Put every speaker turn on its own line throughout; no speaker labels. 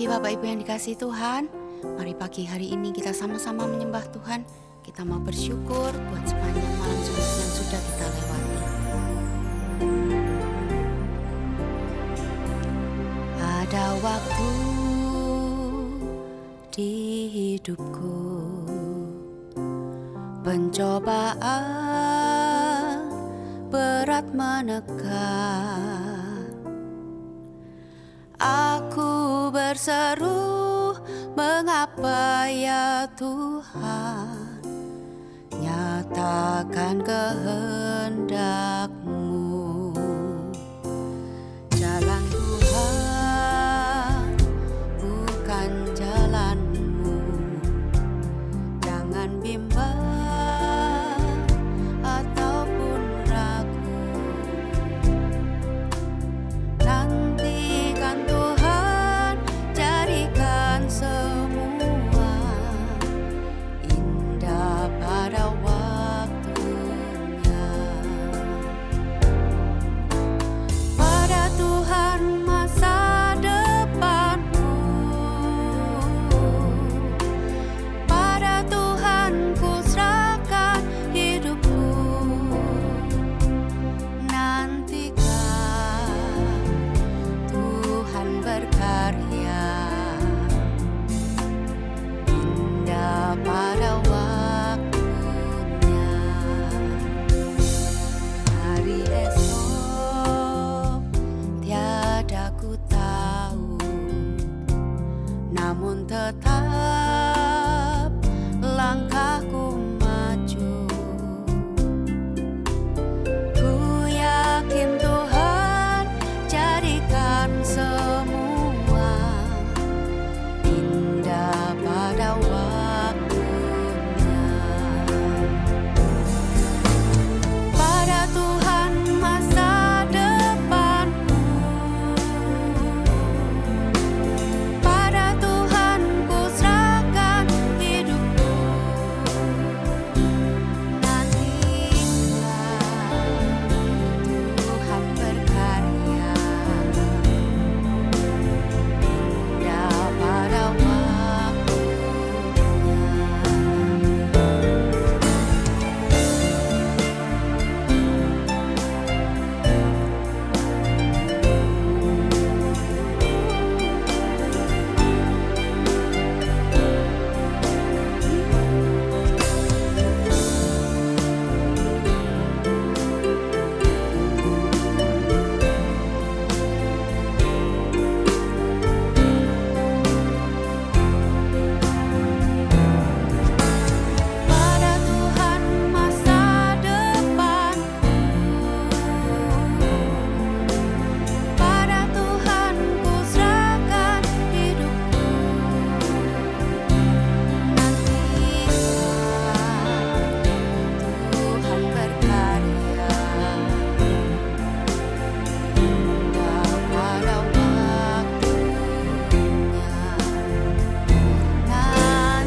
pagi Bapak Ibu yang dikasihi Tuhan. Mari pagi hari ini kita sama-sama menyembah Tuhan. Kita mau bersyukur buat sepanjang malam yang sudah kita lewati. Ada waktu di hidupku, pencobaan berat menekan. Aku berseru, mengapa ya Tuhan, nyatakan kehendak-Mu. Jalan Tuhan bukan jalan-Mu, jangan bimbang ataupun ragu. Nantikan Tuhan, jadikan semua indah pada waktunya. Pada Tuhan masa depanku, pada Tuhan ku serahkan hidupku. Nantikan Tuhan berkarya indah pada waktunya. Hari esok tiada ku tahu, namun tetap langkahku maju. Ku yakin Tuhan jadikan semua indah pada waktunya. Pada Tuhan masa depanku, pada Tuhan ku serahkan hidupku. Nantikan Tuhan berkarya indah pada pada Tuhan masa depanku, pada Tuhan ku serahkan hidupku. Nantikan Tuhan berkarya indah pada waktunya. Nantikan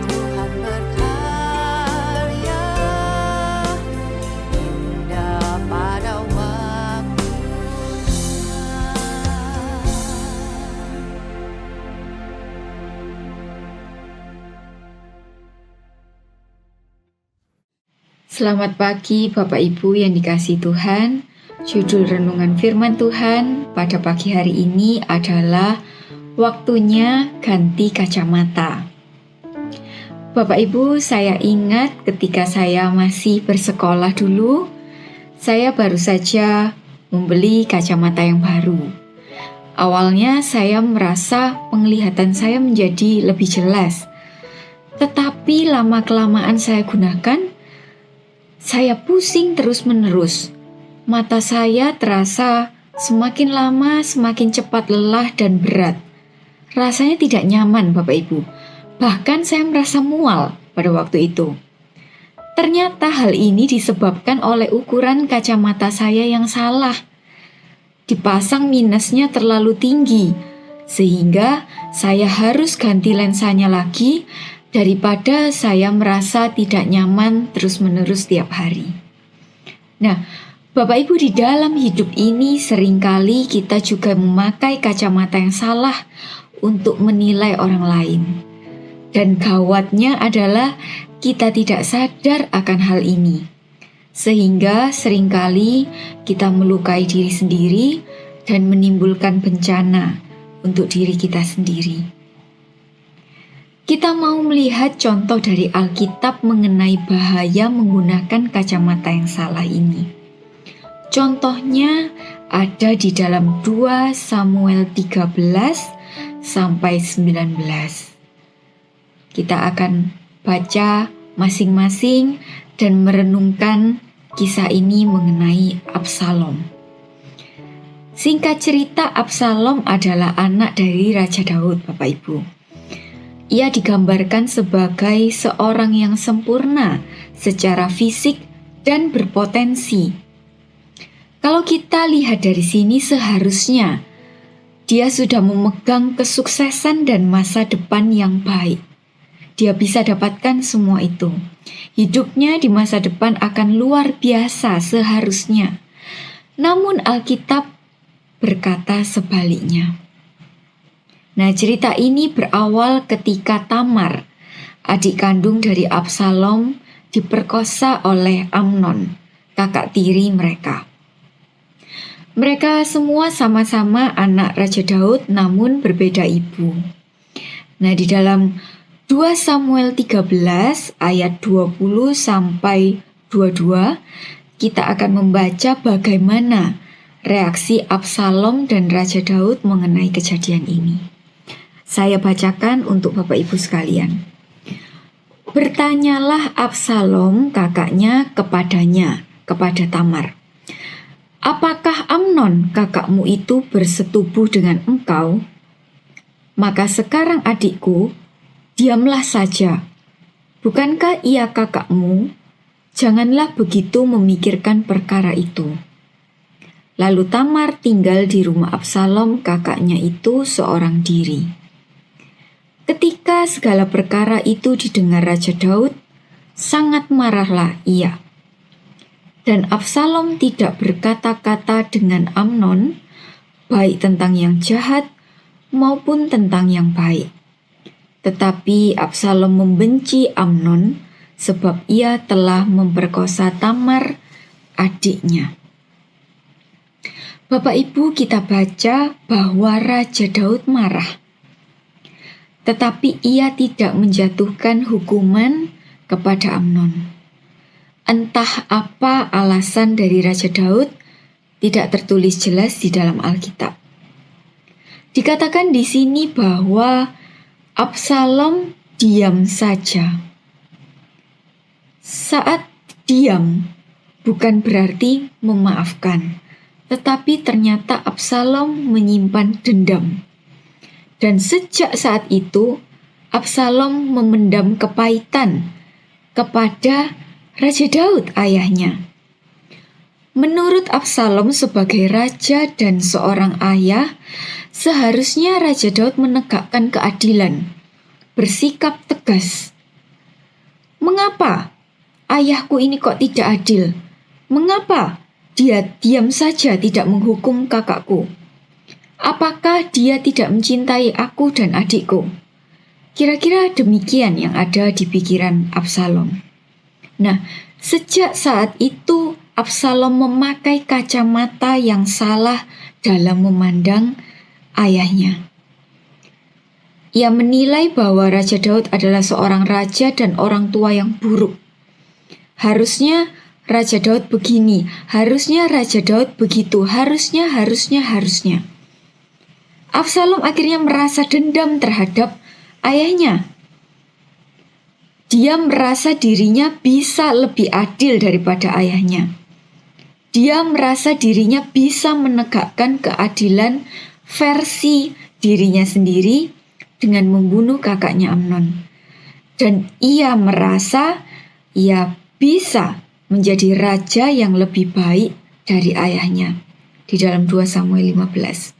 Tuhan berkarya indah pada
Selamat pagi Bapak Ibu yang dikasihi Tuhan. Judul renungan firman Tuhan pada pagi hari ini adalah waktunya ganti kacamata. Bapak Ibu, saya ingat ketika saya masih bersekolah dulu, saya baru saja membeli kacamata yang baru. Awalnya saya merasa penglihatan saya menjadi lebih jelas. Tetapi lama-kelamaan saya gunakan, saya pusing terus-menerus. Mata saya terasa semakin lama semakin cepat lelah dan berat. Rasanya tidak nyaman, Bapak Ibu. Bahkan saya merasa mual pada waktu itu. Ternyata hal ini disebabkan oleh ukuran kacamata saya yang salah. Dipasang minusnya terlalu tinggi, sehingga saya harus ganti lensanya lagi daripada saya merasa tidak nyaman terus-menerus setiap hari. Nah, Bapak Ibu, di dalam hidup ini seringkali kita juga memakai kacamata yang salah untuk menilai orang lain. Dan gawatnya adalah kita tidak sadar akan hal ini. Sehingga seringkali kita melukai diri sendiri dan menimbulkan bencana untuk diri kita sendiri. Kita mau melihat contoh dari Alkitab mengenai bahaya menggunakan kacamata yang salah ini. Contohnya ada di dalam 2 Samuel 13 sampai 19. Kita akan baca masing-masing dan merenungkan kisah ini mengenai Absalom. Singkat cerita, Absalom adalah anak dari Raja Daud, Bapak Ibu. Ia digambarkan sebagai seorang yang sempurna secara fisik dan berpotensi. Kalau kita lihat dari sini, seharusnya dia sudah memegang kesuksesan dan masa depan yang baik. Dia bisa dapatkan semua itu. Hidupnya di masa depan akan luar biasa seharusnya. Namun Alkitab berkata sebaliknya. Nah, cerita ini berawal ketika Tamar, adik kandung dari Absalom, diperkosa oleh Amnon, kakak tiri mereka. Mereka semua sama-sama anak Raja Daud namun berbeda ibu. Nah, di dalam 2 Samuel 13 ayat 20 sampai 22, kita akan membaca bagaimana reaksi Absalom dan Raja Daud mengenai kejadian ini. Saya bacakan untuk Bapak Ibu sekalian. Bertanyalah Absalom kakaknya kepada Tamar, "Apakah Amnon kakakmu itu bersetubuh dengan engkau? Maka sekarang adikku, diamlah saja. Bukankah ia kakakmu? Janganlah begitu memikirkan perkara itu." Lalu Tamar tinggal di rumah Absalom kakaknya itu seorang diri. Ketika segala perkara itu didengar Raja Daud, sangat marahlah ia. Dan Absalom tidak berkata-kata dengan Amnon, baik tentang yang jahat maupun tentang yang baik. Tetapi Absalom membenci Amnon sebab ia telah memperkosa Tamar, adiknya. Bapak Ibu, kita baca bahwa Raja Daud marah. Tetapi ia tidak menjatuhkan hukuman kepada Amnon. Entah apa alasan dari Raja Daud, tidak tertulis jelas di dalam Alkitab. Dikatakan di sini bahwa Absalom diam saja. Saat diam bukan berarti memaafkan, tetapi ternyata Absalom menyimpan dendam. Dan sejak saat itu, Absalom memendam kepahitan kepada Raja Daud ayahnya. Menurut Absalom sebagai raja dan seorang ayah, seharusnya Raja Daud menegakkan keadilan, bersikap tegas. Mengapa ayahku ini kok tidak adil? Mengapa dia diam saja tidak menghukum kakakku? Apakah dia tidak mencintai aku dan adikku? Kira-kira demikian yang ada di pikiran Absalom. Nah, sejak saat itu Absalom memakai kacamata yang salah dalam memandang ayahnya. Ia menilai bahwa Raja Daud adalah seorang raja dan orang tua yang buruk. Harusnya Raja Daud begini, harusnya Raja Daud begitu, harusnya. Absalom akhirnya merasa dendam terhadap ayahnya. Dia merasa dirinya bisa lebih adil daripada ayahnya. Dia merasa dirinya bisa menegakkan keadilan versi dirinya sendiri dengan membunuh kakaknya Amnon. Dan ia merasa ia bisa menjadi raja yang lebih baik dari ayahnya. Di dalam 2 Samuel 15.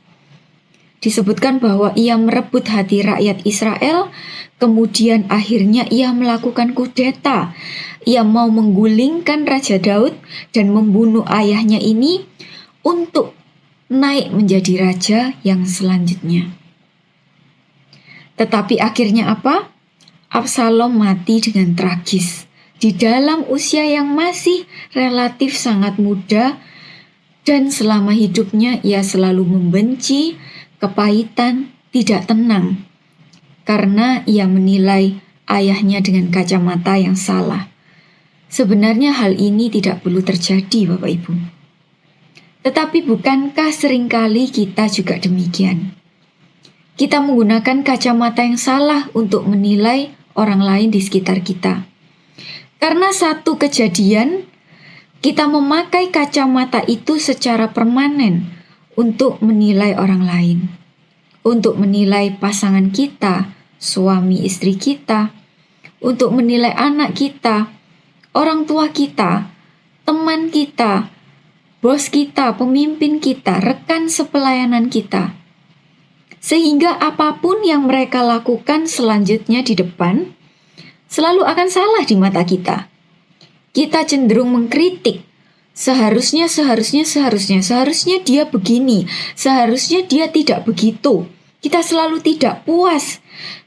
Disebutkan bahwa ia merebut hati rakyat Israel, kemudian akhirnya ia melakukan kudeta. Ia mau menggulingkan Raja Daud dan membunuh ayahnya ini untuk naik menjadi raja yang selanjutnya. Tetapi akhirnya apa? Absalom mati dengan tragis di dalam usia yang masih relatif sangat muda, dan selama hidupnya ia selalu membenci, kepahitan, tidak tenang, karena ia menilai ayahnya dengan kacamata yang salah. Sebenarnya hal ini tidak perlu terjadi, Bapak Ibu. Tetapi bukankah seringkali kita juga demikian? Kita menggunakan kacamata yang salah untuk menilai orang lain di sekitar kita. Karena satu kejadian, kita memakai kacamata itu secara permanen untuk menilai orang lain, untuk menilai pasangan kita, suami istri kita, untuk menilai anak kita, orang tua kita, teman kita, bos kita, pemimpin kita, rekan sepelayanan kita. Sehingga apapun yang mereka lakukan selanjutnya di depan, selalu akan salah di mata kita. Kita cenderung mengkritik. Seharusnya dia begini, seharusnya dia tidak begitu. Kita selalu tidak puas.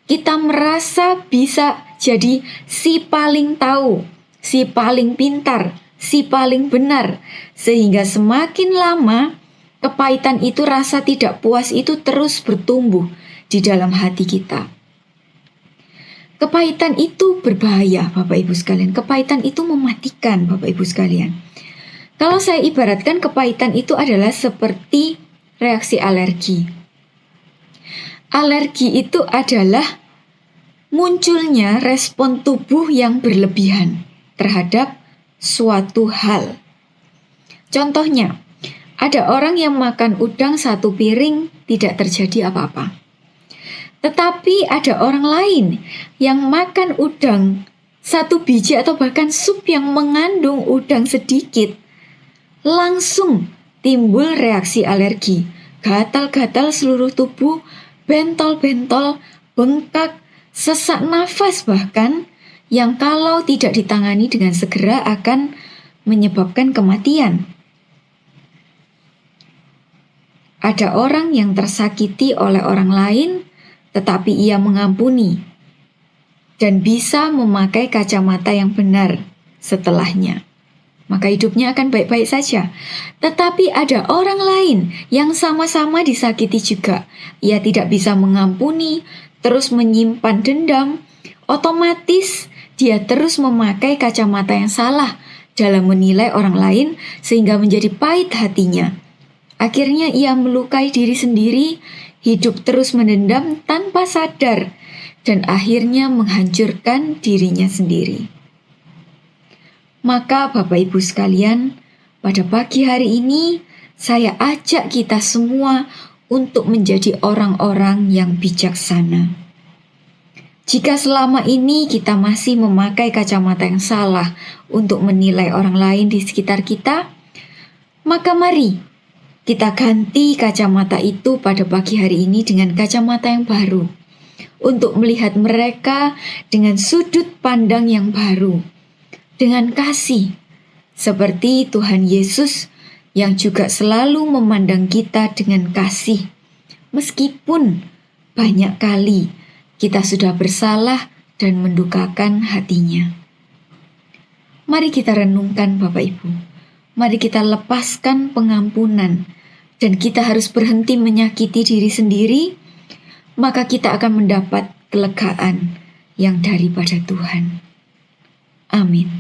Kita merasa bisa jadi si paling tahu, si paling pintar, si paling benar. Sehingga semakin lama, kepahitan itu, rasa tidak puas itu terus bertumbuh di dalam hati kita. Kepahitan itu berbahaya, Bapak Ibu sekalian. Kepahitan itu mematikan, Bapak Ibu sekalian. Kalau saya ibaratkan, kepahitan itu adalah seperti reaksi alergi. Alergi itu adalah munculnya respon tubuh yang berlebihan terhadap suatu hal. Contohnya, ada orang yang makan udang satu piring tidak terjadi apa-apa. Tetapi ada orang lain yang makan udang satu biji atau bahkan sup yang mengandung udang sedikit, langsung timbul reaksi alergi, gatal-gatal seluruh tubuh, bentol-bentol, bengkak, sesak nafas bahkan, yang kalau tidak ditangani dengan segera akan menyebabkan kematian. Ada orang yang tersakiti oleh orang lain, tetapi ia mengampuni dan bisa memakai kacamata yang benar setelahnya. Maka hidupnya akan baik-baik saja. Tetapi ada orang lain yang sama-sama disakiti juga. Ia tidak bisa mengampuni, terus menyimpan dendam. Otomatis dia terus memakai kacamata yang salah dalam menilai orang lain sehingga menjadi pahit hatinya. Akhirnya ia melukai diri sendiri, hidup terus mendendam tanpa sadar, dan akhirnya menghancurkan dirinya sendiri. Maka Bapak Ibu sekalian, pada pagi hari ini saya ajak kita semua untuk menjadi orang-orang yang bijaksana. Jika selama ini kita masih memakai kacamata yang salah untuk menilai orang lain di sekitar kita, maka mari kita ganti kacamata itu pada pagi hari ini dengan kacamata yang baru, untuk melihat mereka dengan sudut pandang yang baru, dengan kasih, seperti Tuhan Yesus yang juga selalu memandang kita dengan kasih, meskipun banyak kali kita sudah bersalah dan mendukakan hatinya. Mari kita renungkan Bapak Ibu, mari kita lepaskan pengampunan, dan kita harus berhenti menyakiti diri sendiri, maka kita akan mendapat kelegaan yang daripada Tuhan. Amin.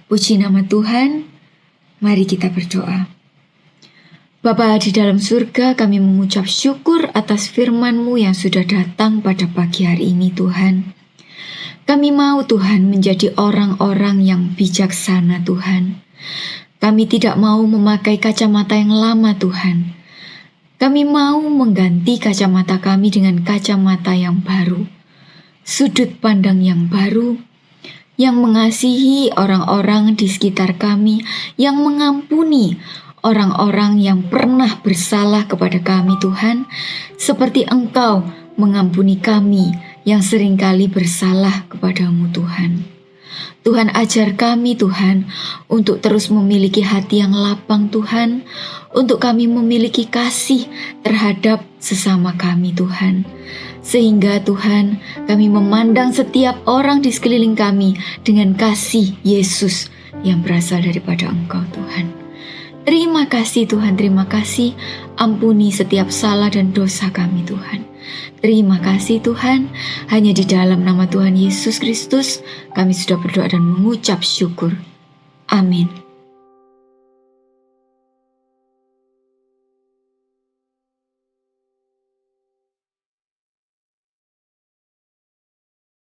Puji nama Tuhan, mari kita berdoa. Bapa di dalam surga, kami mengucap syukur atas firman-Mu yang sudah datang pada pagi hari ini Tuhan. Kami mau Tuhan menjadi orang-orang yang bijaksana Tuhan. Kami tidak mau memakai kacamata yang lama Tuhan. Kami mau mengganti kacamata kami dengan kacamata yang baru. Sudut pandang yang baru, yang mengasihi orang-orang di sekitar kami, yang mengampuni orang-orang yang pernah bersalah kepada kami Tuhan, seperti Engkau mengampuni kami yang seringkali bersalah kepadamu Tuhan. Tuhan, ajar kami Tuhan untuk terus memiliki hati yang lapang Tuhan, untuk kami memiliki kasih terhadap sesama kami Tuhan. Sehingga Tuhan, kami memandang setiap orang di sekeliling kami dengan kasih Yesus yang berasal daripada Engkau Tuhan. Terima kasih Tuhan, terima kasih. Ampuni setiap salah dan dosa kami Tuhan. Terima kasih Tuhan, hanya di dalam nama Tuhan Yesus Kristus kami sudah berdoa dan mengucap syukur. Amin.